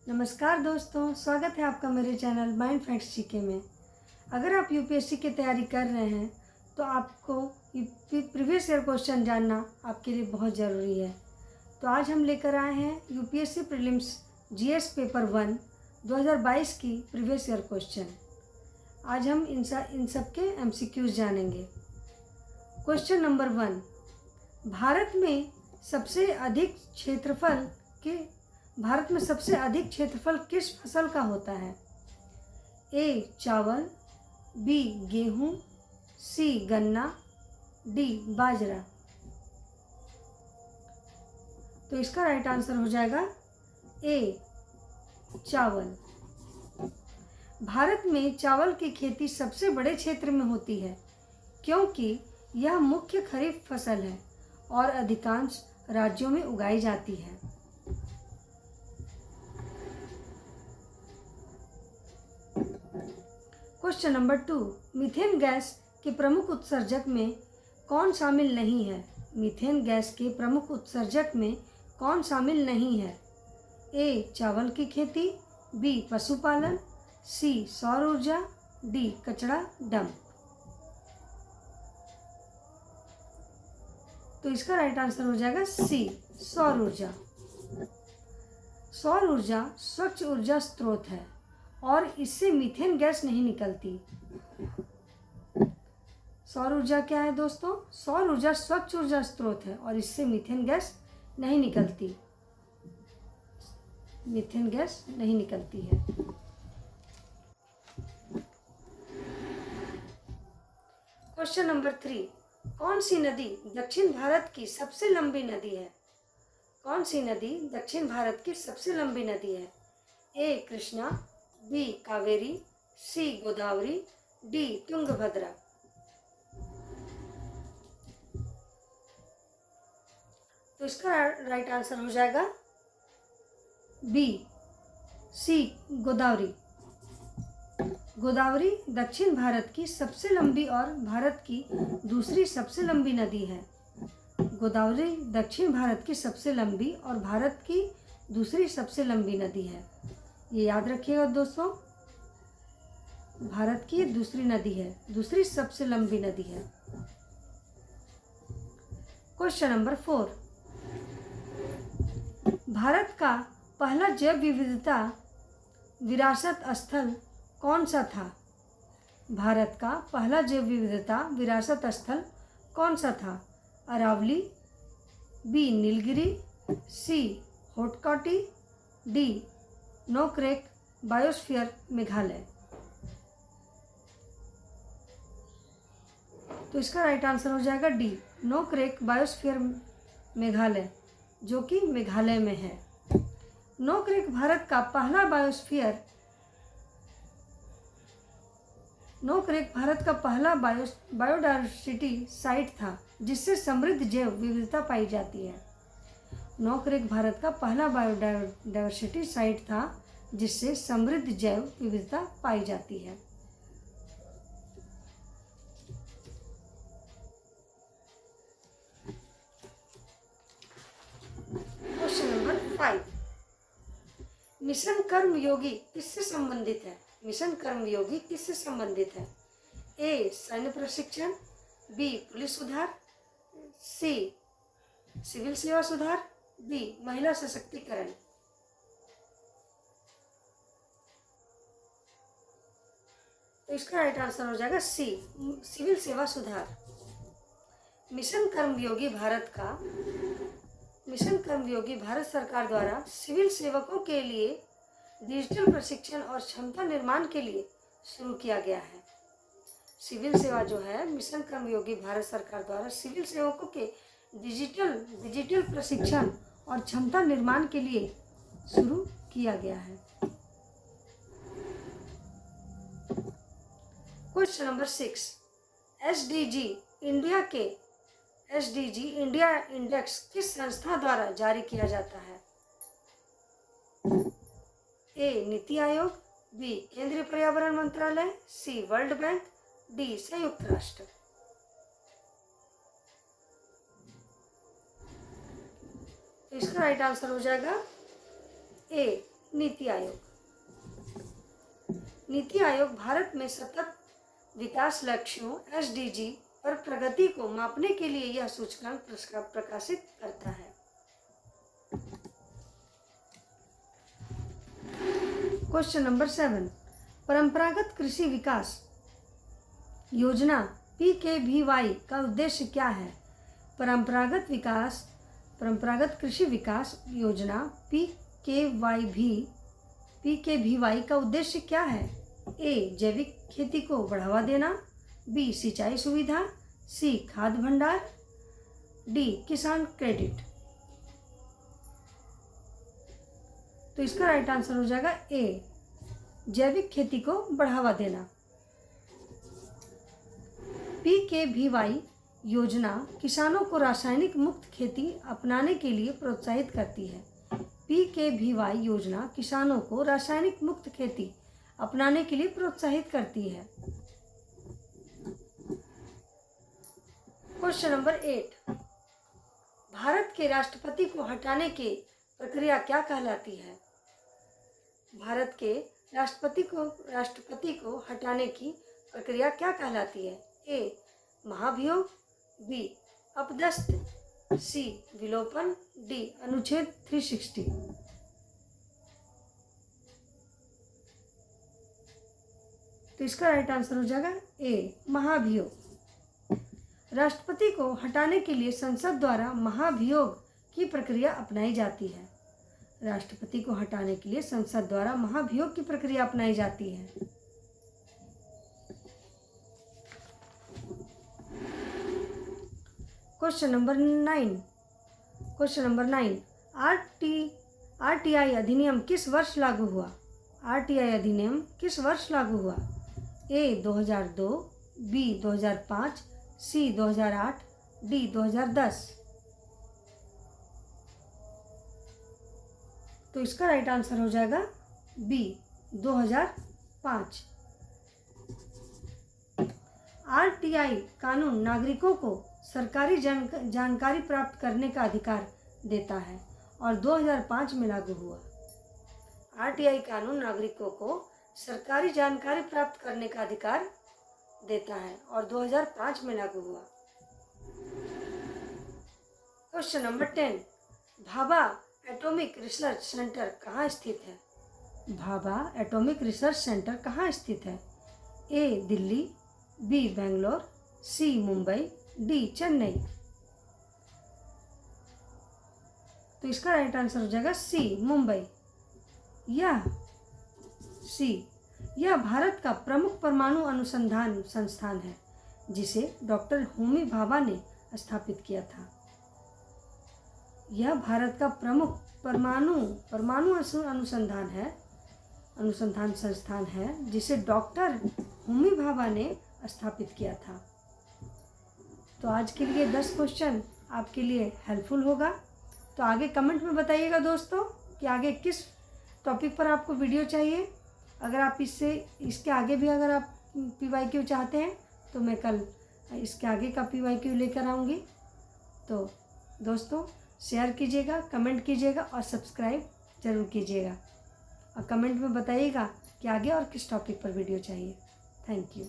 नमस्कार दोस्तों, स्वागत है आपका मेरे चैनल माइंड फैक्ट्स जीके में। अगर आप यूपीएससी की तैयारी कर रहे हैं तो आपको प्रीवियस ईयर क्वेश्चन जानना आपके लिए बहुत ज़रूरी है। तो आज हम लेकर आए हैं यूपीएससी प्रीलिम्स जीएस पेपर 1 2022 की प्रीवियस ईयर क्वेश्चन। आज हम इन सब के एमसीक्यूज जानेंगे। क्वेश्चन नंबर 1, भारत में सबसे अधिक क्षेत्रफल किस फसल का होता है? ए चावल, बी गेहूं, सी गन्ना, डी बाजरा। तो इसका राइट आंसर हो जाएगा ए चावल। भारत में चावल की खेती सबसे बड़े क्षेत्र में होती है क्योंकि यह मुख्य खरीफ फसल है और अधिकांश राज्यों में उगाई जाती है। क्वेश्चन नंबर 2, मीथेन गैस के प्रमुख उत्सर्जक में कौन शामिल नहीं है? मीथेन गैस के प्रमुख उत्सर्जक में कौन शामिल नहीं है? ए चावल की खेती, बी पशुपालन, सी सौर ऊर्जा, डी कचरा डंप। तो इसका राइट आंसर हो जाएगा सी सौर ऊर्जा। सौर ऊर्जा स्वच्छ ऊर्जा स्रोत है और इससे मीथेन गैस नहीं निकलती। सौर ऊर्जा क्या है दोस्तों? सौर ऊर्जा स्वच्छ ऊर्जा स्रोत है और इससे मीथेन गैस नहीं निकलती। मीथेन गैस नहीं निकलती है। क्वेश्चन नंबर 3, कौन सी नदी दक्षिण भारत की सबसे लंबी नदी है? कौन सी नदी दक्षिण भारत की सबसे लंबी नदी है? ए कृष्णा, बी कावेरी, सी गोदावरी, डी तुंगभद्रा। तो इसका राइट आंसर हो जाएगा बी सी गोदावरी। गोदावरी दक्षिण भारत की सबसे लंबी और भारत की दूसरी सबसे लंबी नदी है। गोदावरी दक्षिण भारत की सबसे लंबी और भारत की दूसरी सबसे लंबी नदी है। ये याद रखिएगा दोस्तों, भारत की दूसरी नदी है, दूसरी सबसे लंबी नदी है। क्वेश्चन नंबर 4, भारत का पहला जैव विविधता विरासत स्थल कौन सा था? भारत का पहला जैव विविधता विरासत स्थल कौन सा था? अरावली, बी नीलगिरी, सी होटकोटी, डी नोकरेक बायोस्फीयर मेघालय। तो इसका राइट आंसर हो जाएगा डी नोकरेक बायोस्फीयर मेघालय, जो कि मेघालय में है। नोकरेक भारत का पहला बायोडायवर्सिटी साइट था जिससे समृद्ध जैव विविधता पाई जाती है। नोकरेक भारत का पहला बायोडायवर्सिटी साइट था जिससे समृद्ध जैव विविधता पाई जाती है। क्वेश्चन नंबर 5, मिशन कर्मयोगी किससे संबंधित है? मिशन कर्मयोगी किससे संबंधित है? ए सैन्य प्रशिक्षण, बी पुलिस सुधार, सी सिविल सेवा सुधार, बी महिला सशक्तिकरण। तो इसका राइट आंसर हो जाएगा सी सिविल सेवा सुधार। मिशन कर्मयोगी भारत सरकार द्वारा सिविल सेवकों के लिए डिजिटल प्रशिक्षण और क्षमता निर्माण के लिए शुरू किया गया है। सिविल सेवा जो है मिशन कर्मयोगी भारत सरकार द्वारा सिविल सेवकों के डिजिटल प्रशिक्षण और क्षमता निर्माण के लिए शुरू किया गया है। Question number 6, SDG India index किस संस्था द्वारा जारी किया जाता है? ए नीति आयोग, बी केंद्रीय पर्यावरण मंत्रालय, सी वर्ल्ड बैंक, डी संयुक्त राष्ट्र। तो इसका राइट आंसर हो जाएगा ए नीति आयोग। नीति आयोग भारत में सतत विकास लक्ष्यों SDG पर प्रगति को मापने के लिए यह सूचकांक प्रकाशित करता है। क्वेश्चन नंबर 7, परंपरागत कृषि विकास योजना PKVY का उद्देश्य क्या है? परंपरागत कृषि विकास योजना PKVY का उद्देश्य क्या है? A. जैविक खेती को बढ़ावा देना, B. सिंचाई सुविधा, C. खाद्य भंडार, D. किसान क्रेडिट। तो इसका राइट आंसर हो जाएगा A. जैविक खेती को बढ़ावा देना। PKVY योजना किसानों को रासायनिक मुक्त खेती अपनाने के लिए प्रोत्साहित करती है। PKVY योजना किसानों को रासायनिक मुक्त खेती अपनाने के लिए प्रोत्साहित करती है। क्वेश्चन नंबर 8, भारत के राष्ट्रपति को हटाने की प्रक्रिया क्या कहलाती है? भारत के राष्ट्रपति को हटाने की प्रक्रिया क्या कहलाती है? A. महाभियोग, B. अपदस्थ, C. विलोपन, D. अनुच्छेद 360। तो इसका राइट आंसर हो जाएगा A. महाभियोग। राष्ट्रपति को हटाने के लिए संसद द्वारा महाभियोग की प्रक्रिया अपनाई जाती है। राष्ट्रपति को हटाने के लिए संसद द्वारा महाभियोग की प्रक्रिया अपनाई जाती है। क्वेश्चन नंबर 9, RTI अधिनियम किस वर्ष लागू हुआ? RTI अधिनियम किस वर्ष लागू हुआ? A. 2002, B. 2005, C. 2008, D. 2010। तो इसका राइट आंसर हो जाएगा B. 2005। RTI कानून नागरिकों को सरकारी जानकारी प्राप्त करने का अधिकार देता है और 2005 में लागू हुआ। RTI कानून नागरिकों को सरकारी जानकारी प्राप्त करने का अधिकार देता है और 2005 में लागू हुआ। Question number 10, Bhabha atomic research centre कहाँ स्थित है? भाभा एटॉमिक रिसर्च सेंटर कहाँ स्थित है? A. Delhi, B. Bangalore, C. Mumbai, D. Chennai. तो इसका राइट आंसर हो जाएगा C. मुंबई। यह भारत का प्रमुख परमाणु अनुसंधान संस्थान है जिसे डॉक्टर होमी भाभा ने स्थापित किया था। यह भारत का प्रमुख परमाणु अनुसंधान संस्थान है जिसे डॉक्टर होमी भाभा ने स्थापित किया था। तो आज के लिए 10 क्वेश्चन आपके लिए हेल्पफुल होगा। तो आगे कमेंट में बताइएगा दोस्तों कि आगे किस टॉपिक पर आपको वीडियो चाहिए। अगर आप इसके आगे भी अगर आप PYQ चाहते हैं तो मैं कल इसके आगे का PYQ लेकर आऊँगी। तो दोस्तों शेयर कीजिएगा, कमेंट कीजिएगा और सब्सक्राइब ज़रूर कीजिएगा और कमेंट में बताइएगा कि आगे और किस टॉपिक पर वीडियो चाहिए। Thank you.